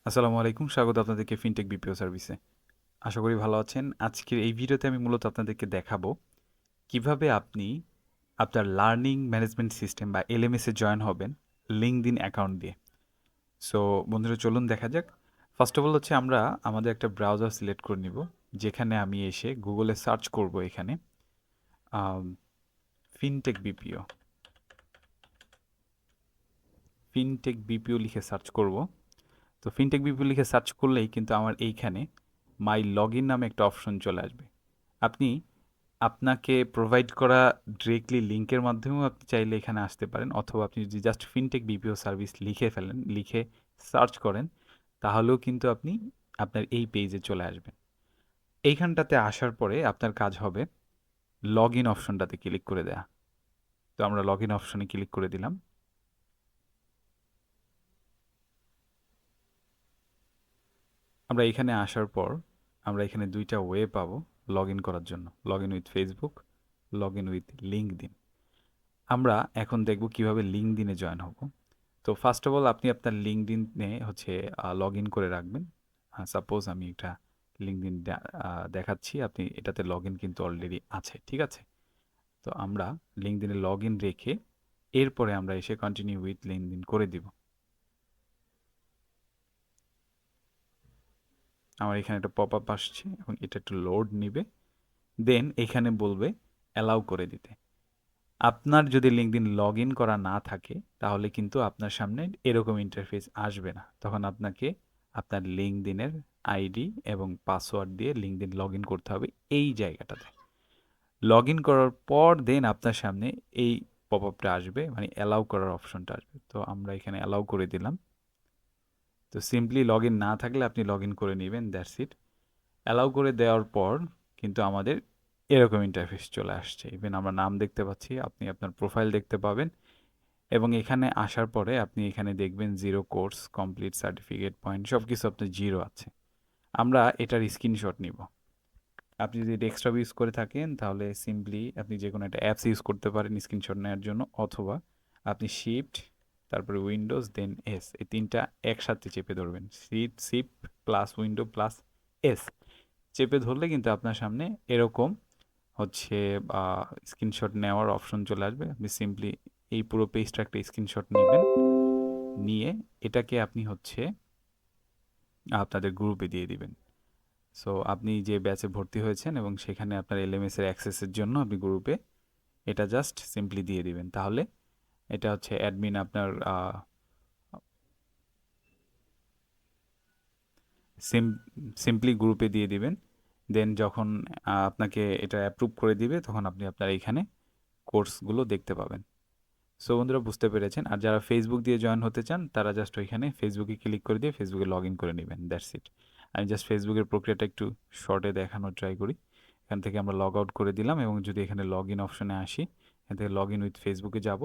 আসসালামু আলাইকুম। স্বাগত আপনাদেরকে ফিনটেক বিপিও সার্ভিসে। আশা করি ভালো আছেন। আজকের এই ভিডিওতে আমি মূলত আপনাদেরকে দেখাবো কিভাবে আপনি আপনার লার্নিং ম্যানেজমেন্ট সিস্টেম বা এলএমএস এ জয়েন হবেন লিঙ্কডইন অ্যাকাউন্ট দিয়ে। সো বন্ধুরা চলুন দেখা যাক। ফার্স্ট অফ অল হচ্ছে আমরা আমাদের একটা ব্রাউজার সিলেক্ট করে নিব, যেখানে আমি এসে গুগলে সার্চ করব এখানে ফিনটেক বিপিও ফিনটেক বিপিও লিখে সার্চ করব। তো ফিনটেক বিপিও লিখে সার্চ করলেই কিন্তু আমার এইখানে মাই লগ ইন নামে একটা অপশন চলে আসবে। আপনি আপনাকে প্রোভাইড করা ডিরেক্টলি লিঙ্কের মাধ্যমেও আপনি চাইলে এখানে আসতে পারেন, অথবা আপনি যদি জাস্ট ফিনটেক বিপিও সার্ভিস লিখে ফেলেন, লিখে সার্চ করেন, তাহলেও কিন্তু আপনি আপনার এই পেজে চলে আসবেন। এইখানটাতে আসার পরে আপনার কাজ হবে লগ ইন অপশনটাতে ক্লিক করে দেয়া। তো আমরা লগ ইন অপশনে ক্লিক করে দিলাম। আমরা এখানে আসার পর আমরা এখানে দুইটা ওয়ে পাবো লগ ইন করার জন্য: log in with Facebook, log in with LinkedIn. আমরা এখন দেখব কিভাবে লিঙ্কডইনে জয়েন হব। তো ফার্স্ট অফ অল আপনি আপনার লিঙ্কডইনে হচ্ছে লগ ইন করে রাখবেন। সাপোজ আমি একটা লিঙ্কডইন দেখাচ্ছি, আপনি এটাতে লগ ইন কিন্তু অলরেডি আছে, ঠিক আছে? তো আমরা লিঙ্কডইনে লগ ইন রেখে এরপরে আমরা এসে কন্টিনিউ উইথ লিঙ্কডইন করে দিব। আমার এখানে একটা পপ আপ আসছে এবং এটা একটু লোড নিবে, দেন এখানে বলবে অ্যালাউ করে দিতে। আপনার যদি লিঙ্কডইন লগ ইন করা না থাকে তাহলে কিন্তু আপনার সামনে এরকম ইন্টারফেস আসবে না। তখন আপনাকে আপনার লিঙ্কডইনের আইডি এবং পাসওয়ার্ড দিয়ে লিঙ্কডইন লগ ইন করতে হবে এই জায়গাটাতে। লগ ইন করার পর দেন আপনার সামনে এই পপ আপটা আসবে, মানে অ্যালাউ করার অপশনটা আসবে। তো আমরা এখানে অ্যালাউ করে দিলাম। তো সিম্পলি লগ ইন না থাকলে আপনি লগ ইন করে নেবেন, দ্যাটস ইট। অ্যালাউ করে দেওয়ার পর কিন্তু আমাদের এরকম ইন্টারফেস চলে আসছে। ইভেন আমরা নাম দেখতে পাচ্ছি, আপনি আপনার প্রোফাইল দেখতে পাবেন, এবং এখানে আসার পরে আপনি এখানে দেখবেন zero course complete certificate point সব কিছু আপনার জিরো আছে। আমরা এটার স্ক্রিনশট নিব। আপনি যদি ডেস্কটপ ইউজ করে থাকেন তাহলে সিম্পলি আপনি যে কোনো একটা অ্যাপস ইউজ করতে পারেন স্ক্রিনশট নেওয়ার জন্য, অথবা আপনি শিফট তারপরে উইন্ডোজ দেন এস, এই তিনটা একসাথে চেপে ধরবেন। Shift plus window plus S চেপে ধরলে কিন্তু আপনার সামনে এরকম হচ্ছে স্ক্রিনশট নেওয়ার অপশন চলে আসবে। আপনি সিম্পলি এই পুরো পেজটা একটা স্ক্রিনশট নেবেন, নিয়ে এটাকে আপনি হচ্ছে আপনাদের গ্রুপে দিয়ে দিবেন। সো আপনি যে ব্যাচে ভর্তি হয়েছেন এবং সেখানে আপনার এলএমএস এর অ্যাক্সেসের জন্য আপনি গ্রুপে এটা জাস্ট সিম্পলি দিয়ে দিবেন। তাহলে এটা হচ্ছে অ্যাডমিন আপনার সিম্পলি গ্রুপে দিয়ে দিবেন। দেন যখন আপনাকে এটা অ্যাপ্রুভ করে দিবে তখন আপনি আপনার এইখানে কোর্সগুলো দেখতে পাবেন। সো বন্ধুরা বুঝতে পেরেছেন। আর যারা ফেসবুক দিয়ে জয়েন হতে চান তারা জাস্ট ওইখানে ফেসবুকে ক্লিক করে দিয়ে ফেসবুকে লগ ইন করে নেবেন, দ্যাটস ইট। আমি জাস্ট ফেসবুকের প্রক্রিয়াটা একটু শর্টে দেখানোর ট্রাই করি। এখান থেকে আমরা লগ আউট করে দিলাম এবং যদি এখানে লগ ইন অপশনে আসি, এখান থেকে লগ ইন উইথ ফেসবুকে যাব।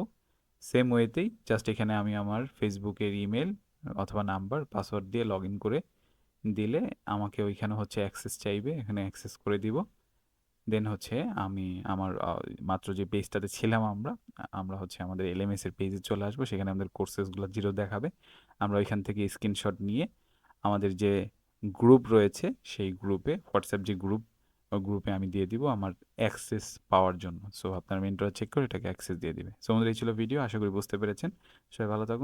সেম ওয়েতেই জাস্ট এখানে আমি আমার ফেসবুকের ইমেল অথবা নাম্বার পাসওয়ার্ড দিয়ে লগ ইন করে দিলে আমাকে ওইখানে হচ্ছে অ্যাক্সেস চাইবে, এখানে অ্যাক্সেস করে দিব। দেন হচ্ছে আমি আমার মাত্র যে পেজটাতে ছিলাম আমরা আমরা হচ্ছে আমাদের এলএমএস এর পেজে চলে আসবো, সেখানে আমাদের কোর্সেসগুলো জিরো দেখাবে। আমরা ওইখান থেকে স্ক্রিনশট নিয়ে আমাদের যে গ্রুপ রয়েছে সেই গ্রুপে, হোয়াটসঅ্যাপ যে গ্রুপ, ওই গ্রুপে আমি দিয়ে দিব আমার অ্যাক্সেস পাওয়ার জন্য। সো আপনার মেন্টর চেক করে এটাকে অ্যাক্সেস দিয়ে দিবে। সো আমাদের এই ছিল ভিডিও, আশা করি বুঝতে পেরেছেন। সবাই ভালো থাকুন।